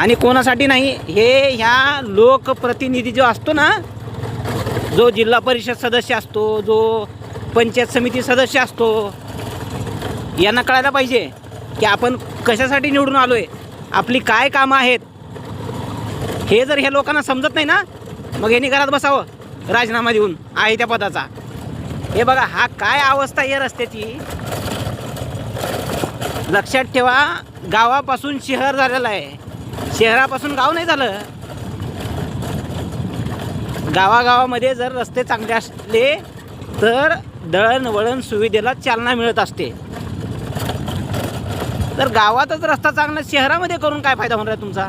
आणि कोणासाठी नाही, हे ह्या लोकप्रतिनिधी जो असतो ना, जो जिल्हा परिषद सदस्य असतो, जो पंचायत समिती सदस्य असतो, यांना कळायला पाहिजे की आपण कशासाठी निवडून आलो आहे, आपली काय कामं आहेत. हे जर ह्या लोकांना समजत नाही ना, मग यांनी घरात बसावं राजीनामा देऊन आहे त्या पदाचा. हे बघा, हा काय अवस्था आहे रस्त्याची. लक्षात ठेवा, गावापासून शहर झालेलं आहे, शहरापासून गाव नाही झालं. गावागावामध्ये जर रस्ते चांगले असले तर दळणवळण सुविधेला चालना मिळत असते. तर गावातच रस्ता चांगला शहरामध्ये करून काय फायदा होणार आहे तुमचा.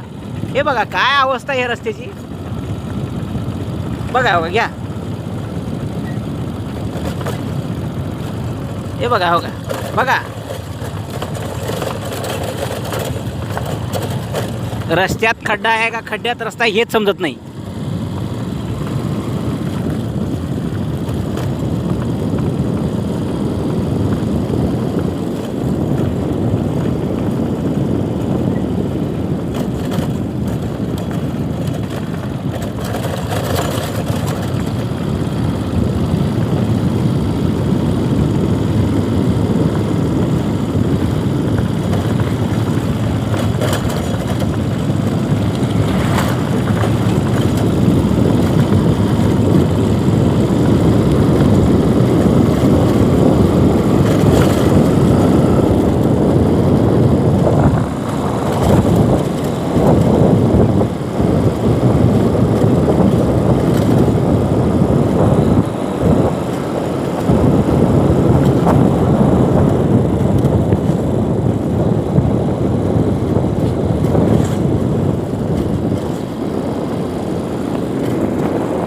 हे बघा काय अवस्था आहे रस्त्याची. बघा हो घ्या, हे बघा हो का, बघा रस्त्यात खड्डा आहे का खड्ड्यात रस्ता हेच समजत नाही.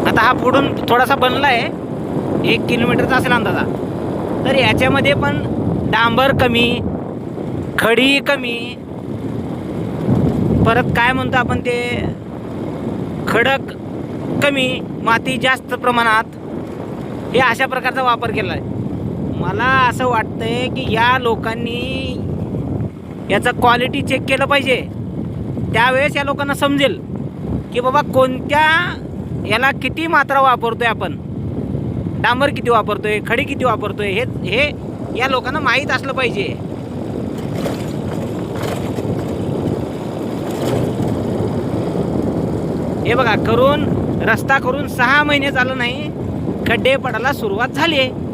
आता हा पुढून थोडासा बनला आहे, 1 किलोमीटरचा असेल अंदाजा. तर याच्यामध्ये पण डांबर कमी, खडी कमी, परत काय म्हणतो आपण ते खडक कमी, माती जास्त प्रमाणात, हे अशा प्रकारचा वापर केला आहे. मला असं वाटतंय की या लोकांनी याचं क्वालिटी चेक केलं पाहिजे. त्यावेळेस या लोकांना समजेल की बाबा कोणत्या याला किती मात्रा वापरतोय आपण, डांबर किती वापरतोय, खडी किती वापरतोय, हे या लोकांना माहीत असलं पाहिजे. हे बघा, रस्ता करून 6 महिने झालं नाही, खड्डे पडायला सुरुवात झाली आहे.